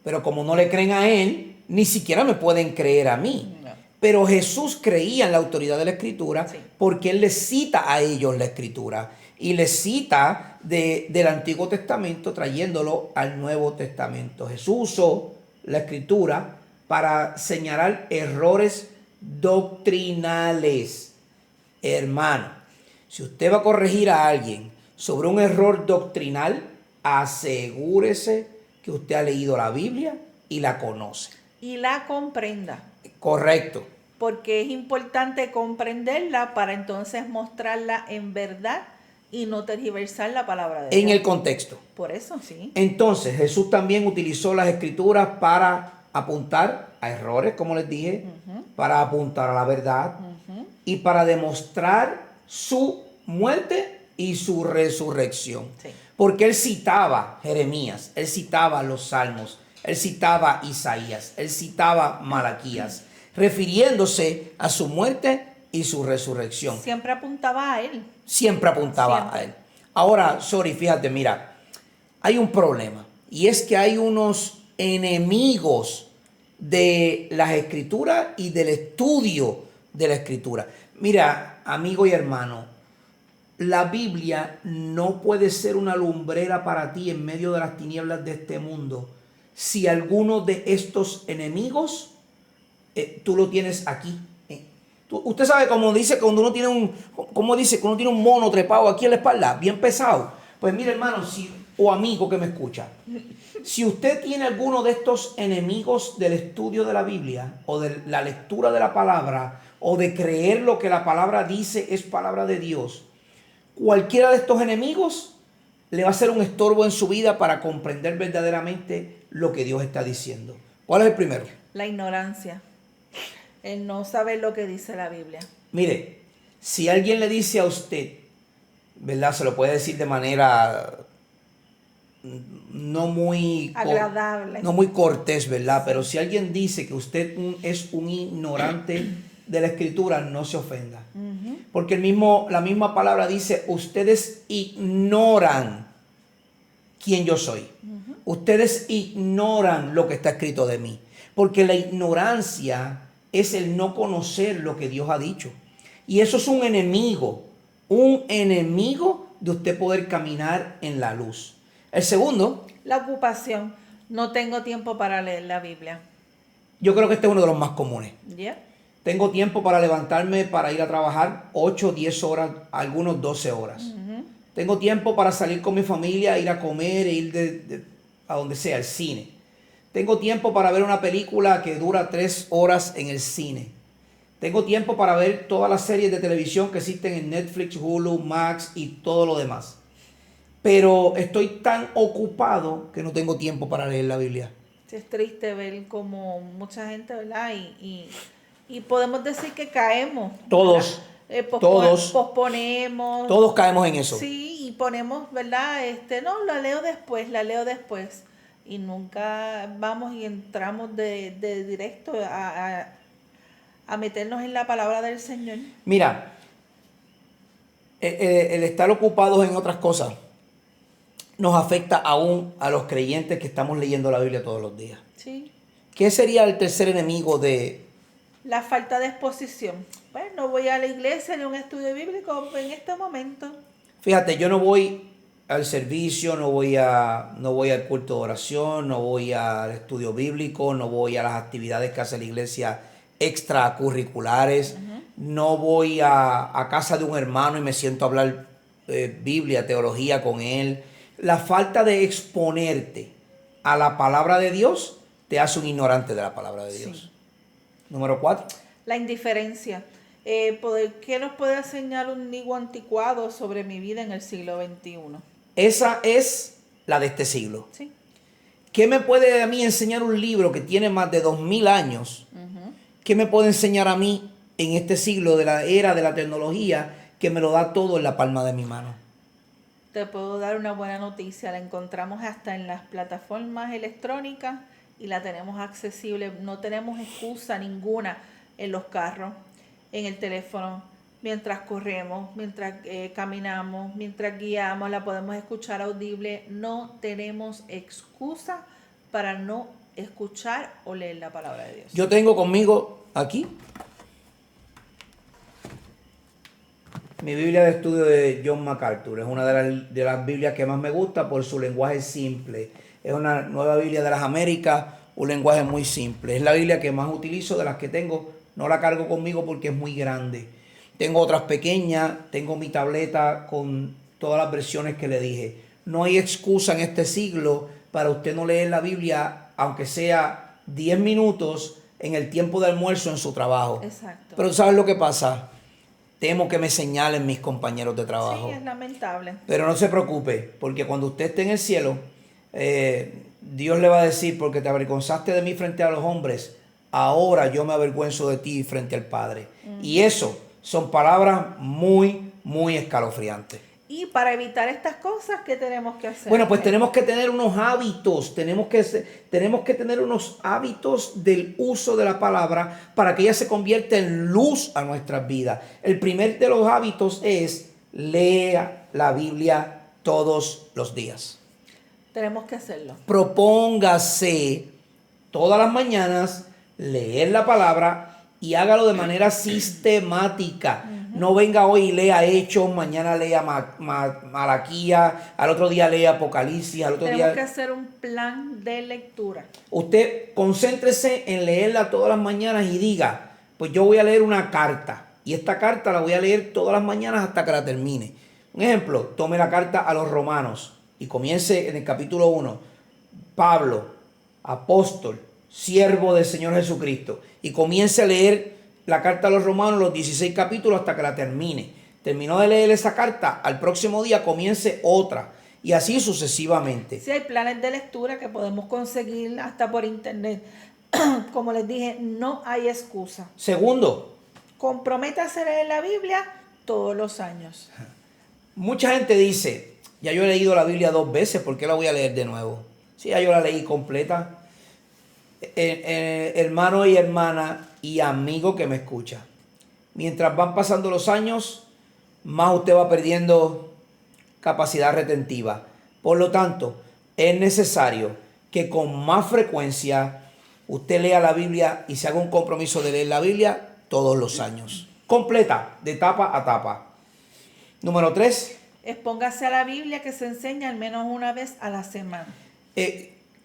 Pero como no le creen a él, ni siquiera me pueden creer a mí. No. Pero Jesús creía en la autoridad de la Escritura, sí, porque él les cita a ellos la Escritura y les cita del Antiguo Testamento trayéndolo al Nuevo Testamento. Jesús usó la Escritura para señalar errores doctrinales. Hermano, si usted va a corregir a alguien sobre un error doctrinal, asegúrese que usted ha leído la Biblia y la conoce. Y la comprenda. Correcto. Porque es importante comprenderla para entonces mostrarla en verdad y no tergiversar la palabra de Dios. En el contexto. Por eso, sí. Entonces, Jesús también utilizó las Escrituras para apuntar a errores, como les dije, para apuntar a la verdad y para demostrar su muerte y su resurrección. Sí. Porque él citaba Jeremías, él citaba los Salmos, él citaba Isaías, él citaba Malaquías, refiriéndose a su muerte y su resurrección. Siempre apuntaba a él. Siempre apuntaba a él. Ahora, fíjate, mira, hay un problema. Y es que hay unos enemigos de las Escrituras y del estudio de la Escritura. Mira, amigo y hermano, la Biblia no puede ser una lumbrera para ti en medio de las tinieblas de este mundo si alguno de estos enemigos tú lo tienes aquí. Usted sabe cómo dice cuando uno tiene un mono trepado aquí en la espalda, bien pesado. Pues mire, hermano, o amigo que me escucha, si usted tiene alguno de estos enemigos del estudio de la Biblia o de la lectura de la palabra o de creer lo que la palabra dice es palabra de Dios, cualquiera de estos enemigos le va a ser un estorbo en su vida para comprender verdaderamente lo que Dios está diciendo. ¿Cuál es el primero? La ignorancia. El no saber lo que dice la Biblia. Mire, si alguien le dice a usted, ¿verdad? Se lo puede decir de manera no muy agradable, no muy cortés, ¿verdad? Pero si alguien dice que usted es un ignorante de la escritura, no se ofenda. Porque la misma palabra dice, ustedes ignoran quién yo soy. Ustedes ignoran lo que está escrito de mí. Porque la ignorancia es el no conocer lo que Dios ha dicho. Y eso es un enemigo de usted poder caminar en la luz. El segundo, la ocupación. No tengo tiempo para leer la Biblia. Yo creo que este es uno de los más comunes. Yeah. Tengo tiempo para levantarme, para ir a trabajar 8, 10 horas, algunos 12 horas. Tengo tiempo para salir con mi familia, ir a comer, ir a donde sea, al cine. Tengo tiempo para ver una película que dura 3 horas en el cine. Tengo tiempo para ver todas las series de televisión que existen en Netflix, Hulu, Max y todo lo demás. Pero estoy tan ocupado que no tengo tiempo para leer la Biblia. Es triste ver como mucha gente, ¿verdad? Y podemos decir que caemos. Todos. Posponemos. Todos caemos en eso. Sí, y ponemos, ¿verdad? No, la leo después. Y nunca vamos y entramos de directo a meternos en la palabra del Señor. Mira, el estar ocupados en otras cosas nos afecta aún a los creyentes que estamos leyendo la Biblia todos los días. Sí. ¿Qué sería el tercer enemigo de...? La falta de exposición. Bueno, no voy a la iglesia ni a un estudio bíblico en este momento. Fíjate, yo no voy al servicio, no voy al culto de oración, no voy al estudio bíblico, no voy a las actividades que hace la iglesia extracurriculares, no voy a casa de un hermano y me siento a hablar Biblia, teología con él. La falta de exponerte a la palabra de Dios te hace un ignorante de la palabra de Dios. Sí. Número 4. La indiferencia. ¿Qué nos puede enseñar un niño anticuado sobre mi vida en el siglo XXI? Esa es la de este siglo. Sí. ¿Qué me puede a mí enseñar un libro que tiene más de 2000 años? ¿Qué me puede enseñar a mí en este siglo de la era de la tecnología que me lo da todo en la palma de mi mano? Te puedo dar una buena noticia. La encontramos hasta en las plataformas electrónicas y la tenemos accesible. No tenemos excusa ninguna en los carros, en el teléfono, mientras corremos, mientras caminamos, mientras guiamos, la podemos escuchar audible. No tenemos excusa para no escuchar o leer la palabra de Dios. Yo tengo conmigo aquí mi Biblia de estudio de John MacArthur. Es una de las Biblias que más me gusta por su lenguaje simple. Es una nueva Biblia de las Américas, un lenguaje muy simple. Es la Biblia que más utilizo de las que tengo. No la cargo conmigo porque es muy grande. Tengo otras pequeñas, tengo mi tableta con todas las versiones que le dije. No hay excusa en este siglo para usted no leer la Biblia, aunque sea 10 minutos en el tiempo de almuerzo en su trabajo. Exacto. Pero ¿sabes lo que pasa? Temo que me señalen mis compañeros de trabajo. Sí, es lamentable. Pero no se preocupe, porque cuando usted esté en el cielo, Dios le va a decir, porque te avergonzaste de mí frente a los hombres, ahora yo me avergüenzo de ti frente al Padre. Y eso son palabras muy, muy escalofriantes. Y para evitar estas cosas, ¿qué tenemos que hacer? Bueno, pues tenemos que tener unos hábitos, tenemos que tener unos hábitos del uso de la palabra para que ella se convierta en luz a nuestras vidas. El primer de los hábitos es lea la Biblia todos los días. Tenemos que hacerlo. Propóngase todas las mañanas leer la palabra y hágalo de manera sistemática. No venga hoy y lea Hechos, mañana lea Malaquía, al otro día lea Apocalipsis, al otro Tenemos que hacer un plan de lectura. Usted concéntrese en leerla todas las mañanas y diga, pues yo voy a leer una carta y esta carta la voy a leer todas las mañanas hasta que la termine. Un ejemplo, tome la carta a los Romanos y comience en el capítulo 1. Pablo, apóstol, siervo del Señor Jesucristo, y comience a leer la carta a los Romanos, los 16 capítulos hasta que la termine. Terminó de leer esa carta, al próximo día comience otra y así sucesivamente. Sí, hay planes de lectura que podemos conseguir hasta por internet. Como les dije, no hay excusa. Segundo, comprométase a leer la Biblia todos los años. Mucha gente dice, ya yo he leído la Biblia 2 veces, ¿por qué la voy a leer de nuevo? Sí, ya yo la leí completa. Hermano y hermana y amigo que me escucha, mientras van pasando los años, más usted va perdiendo capacidad retentiva. Por lo tanto, es necesario que con más frecuencia usted lea la Biblia y se haga un compromiso de leer la Biblia todos los años. Completa, de tapa a tapa. Número 3. Expóngase a la Biblia, que se enseña al menos una vez a la semana.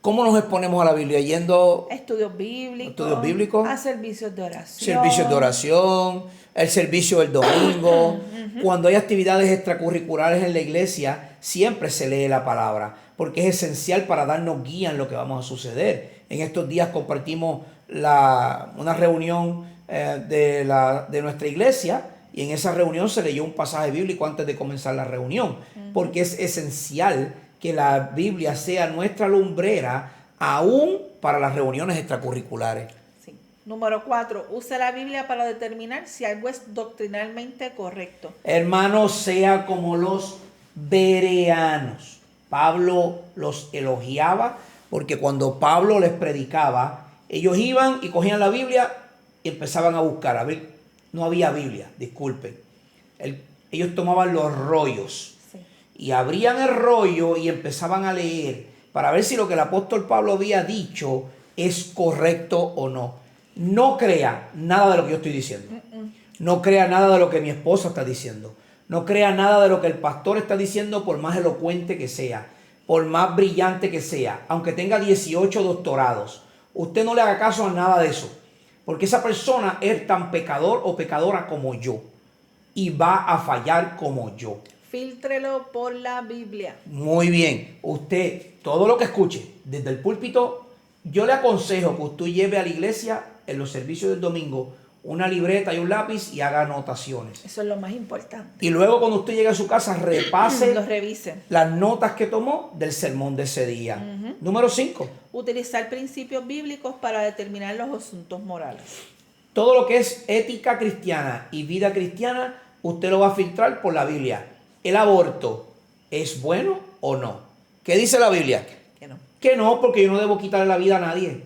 ¿Cómo nos exponemos a la Biblia? Yendo estudios bíblicos, a servicios de oración. Servicios de oración, el servicio del domingo. Cuando hay actividades extracurriculares en la iglesia, siempre se lee la palabra, porque es esencial para darnos guía en lo que vamos a suceder. En estos días compartimos una reunión de nuestra iglesia, y en esa reunión se leyó un pasaje bíblico antes de comenzar la reunión, porque es esencial que la Biblia sea nuestra lumbrera aún para las reuniones extracurriculares. Sí. Número 4. Use la Biblia para determinar si algo es doctrinalmente correcto. Hermanos, sea como los bereanos. Pablo los elogiaba porque cuando Pablo les predicaba, ellos iban y cogían la Biblia y empezaban a buscar. A ver, no había Biblia, disculpen. Ellos tomaban los rollos. Y abrían el rollo y empezaban a leer para ver si lo que el apóstol Pablo había dicho es correcto o no. No crea nada de lo que yo estoy diciendo. No crea nada de lo que mi esposa está diciendo. No crea nada de lo que el pastor está diciendo, por más elocuente que sea, por más brillante que sea, aunque tenga 18 doctorados. Usted no le haga caso a nada de eso, porque esa persona es tan pecador o pecadora como yo y va a fallar como yo. Fíltrelo por la Biblia. Muy bien. Usted, todo lo que escuche desde el púlpito, yo le aconsejo que usted lleve a la iglesia en los servicios del domingo una libreta y un lápiz y haga anotaciones. Eso es lo más importante. Y luego cuando usted llegue a su casa, revise las notas que tomó del sermón de ese día. Número 5. Utilizar principios bíblicos para determinar los asuntos morales. Todo lo que es ética cristiana y vida cristiana, usted lo va a filtrar por la Biblia. ¿El aborto es bueno o no? ¿Qué dice la Biblia? Que no. Que no, porque yo no debo quitarle la vida a nadie.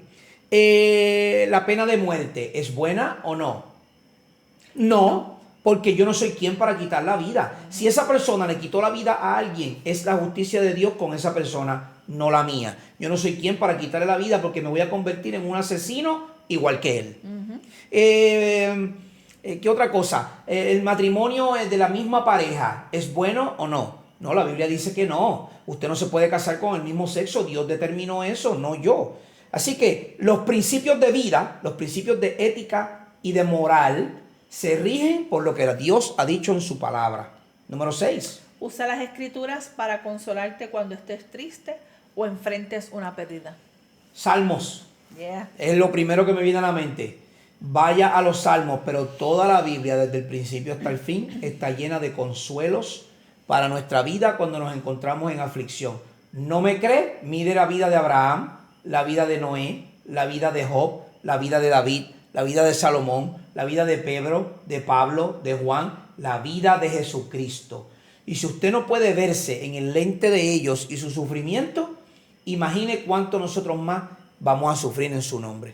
¿La pena de muerte es buena o no? No, porque yo no soy quien para quitar la vida. Si esa persona le quitó la vida a alguien, es la justicia de Dios con esa persona, no la mía. Yo no soy quien para quitarle la vida porque me voy a convertir en un asesino igual que él. ¿Qué otra cosa? ¿El matrimonio de la misma pareja es bueno o no? No, la Biblia dice que no. Usted no se puede casar con el mismo sexo. Dios determinó eso, no yo. Así que los principios de vida, los principios de ética y de moral se rigen por lo que Dios ha dicho en su palabra. Número 6. Usa las escrituras para consolarte cuando estés triste o enfrentes una pérdida. Salmos. Yeah. Es lo primero que me viene a la mente. Vaya a los salmos, pero toda la Biblia desde el principio hasta el fin está llena de consuelos para nuestra vida cuando nos encontramos en aflicción. ¿No me cree? Mire la vida de Abraham, la vida de Noé, la vida de Job, la vida de David, la vida de Salomón, la vida de Pedro, de Pablo, de Juan, la vida de Jesucristo. Y si usted no puede verse en el lente de ellos y su sufrimiento, imagine cuánto nosotros más vamos a sufrir en su nombre.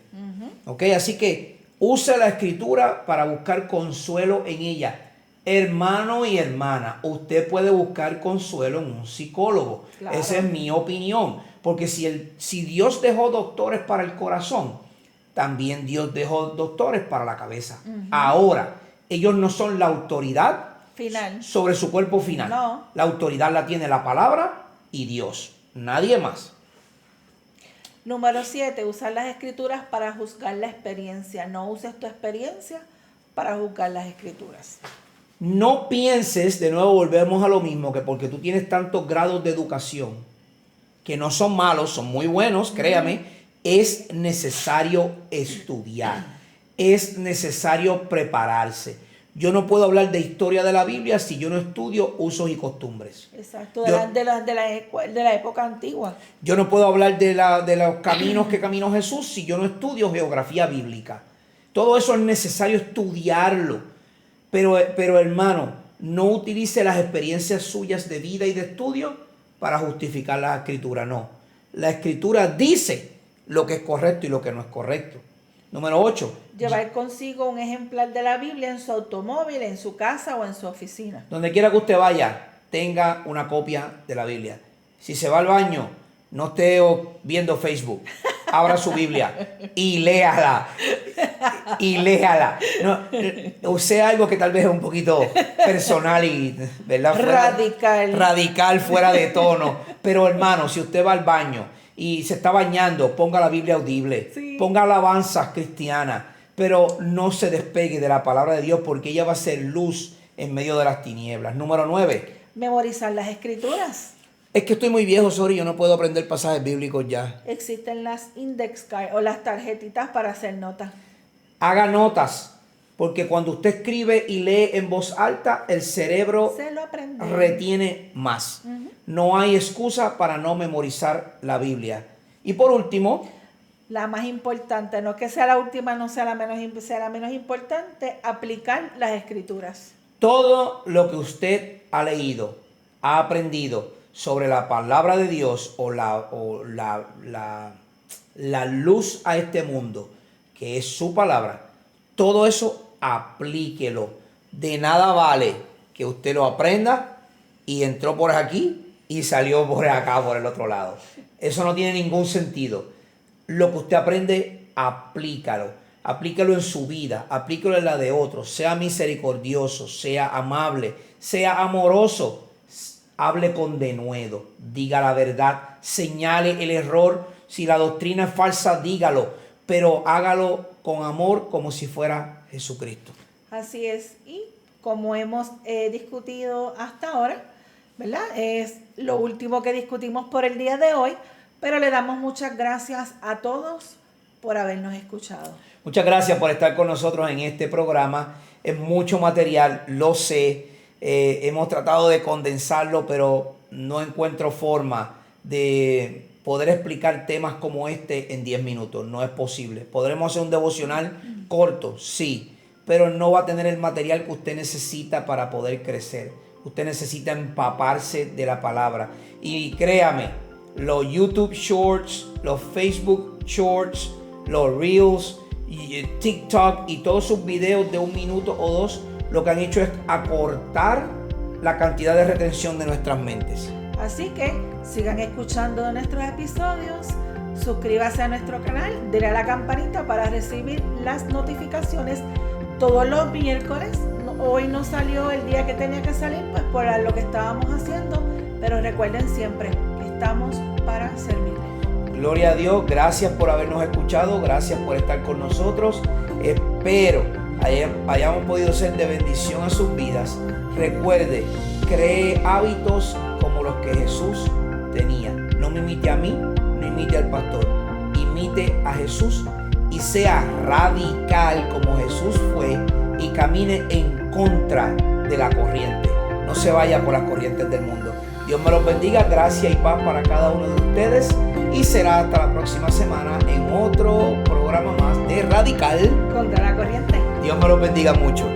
¿Ok? Así que use la escritura para buscar consuelo en ella. Hermano y hermana, usted puede buscar consuelo en un psicólogo. Claro. Esa es mi opinión. Porque si Dios dejó doctores para el corazón, también Dios dejó doctores para la cabeza. Ahora, ellos no son la autoridad final sobre su cuerpo final. No. La autoridad la tiene la palabra y Dios. Nadie más. Número 7. Usar las escrituras para juzgar la experiencia. No uses tu experiencia para juzgar las escrituras. No pienses, de nuevo volvemos a lo mismo, que porque tú tienes tantos grados de educación, que no son malos, son muy buenos, créame, es necesario estudiar, es necesario prepararse. Yo no puedo hablar de historia de la Biblia si yo no estudio usos y costumbres. Exacto, de la época antigua. Yo no puedo hablar de los caminos que caminó Jesús si yo no estudio geografía bíblica. Todo eso es necesario estudiarlo. Pero hermano, No utilice las experiencias suyas de vida y de estudio para justificar la escritura, no. La escritura dice lo que es correcto y lo que no es correcto. Número 8. Llevar consigo un ejemplar de la Biblia en su automóvil, en su casa o en su oficina. Donde quiera que usted vaya, tenga una copia de la Biblia. Si se va al baño, no esté viendo Facebook. Abra su Biblia y léala. Y léala. No, use algo que tal vez es un poquito personal y, ¿verdad? Radical, fuera de tono. Pero hermano, si usted va al baño y se está bañando, ponga la Biblia audible. Sí. Ponga alabanzas cristianas. Pero no se despegue de la palabra de Dios, porque ella va a ser luz en medio de las tinieblas. Número 9. Memorizar las escrituras. Es que estoy muy viejo, sorry, yo no puedo aprender pasajes bíblicos ya. Existen las index cards o las tarjetitas para hacer notas. Haga notas, porque cuando usted escribe y lee en voz alta, el cerebro retiene más. No hay excusa para no memorizar la Biblia. Y por último, la más importante, no que sea la última, no sea la menos importante, aplicar las escrituras. Todo lo que usted ha leído, ha aprendido sobre la palabra de Dios o la luz a este mundo, que es su palabra, todo eso aplíquelo. De nada vale que usted lo aprenda y entró por aquí y salió por acá, por el otro lado. Eso no tiene ningún sentido. Lo que usted aprende, aplícalo. Aplícalo en su vida, aplícalo en la de otros. Sea misericordioso, sea amable, sea amoroso. Hable con denuedo, diga la verdad, señale el error. Si la doctrina es falsa, dígalo, pero hágalo con amor como si fuera Jesucristo. Así es, y como hemos discutido hasta ahora, ¿verdad? Es lo último que discutimos por el día de hoy, pero le damos muchas gracias a todos por habernos escuchado. Muchas gracias por estar con nosotros en este programa. Es mucho material, lo sé. Hemos tratado de condensarlo, pero no encuentro forma de poder explicar temas como este en 10 minutos. No es posible. Podremos hacer un devocional corto, sí, pero no va a tener el material que usted necesita para poder crecer. Usted necesita empaparse de la palabra. Y créame, los YouTube Shorts, los Facebook Shorts, los Reels, TikTok y todos sus videos de 1 minuto o 2, lo que han hecho es acortar la cantidad de retención de nuestras mentes. Así que sigan escuchando nuestros episodios, suscríbase a nuestro canal, denle a la campanita para recibir las notificaciones todos los miércoles. Hoy no salió el día que tenía que salir, pues por lo que estábamos haciendo, pero recuerden siempre que estamos para servirles. Gloria a Dios, gracias por habernos escuchado, gracias por estar con nosotros. Espero hayamos podido ser de bendición a sus vidas. Recuerde, cree hábitos como los que Jesús tenía. No me imite a mí, no imite al pastor. Imite a Jesús y sea radical como Jesús fue y camine en contra de la corriente. No se vaya por las corrientes del mundo. Dios me los bendiga, gracia y paz para cada uno de ustedes. Y será hasta la próxima semana en otro programa más de Radical contra la corriente. Dios me los bendiga mucho.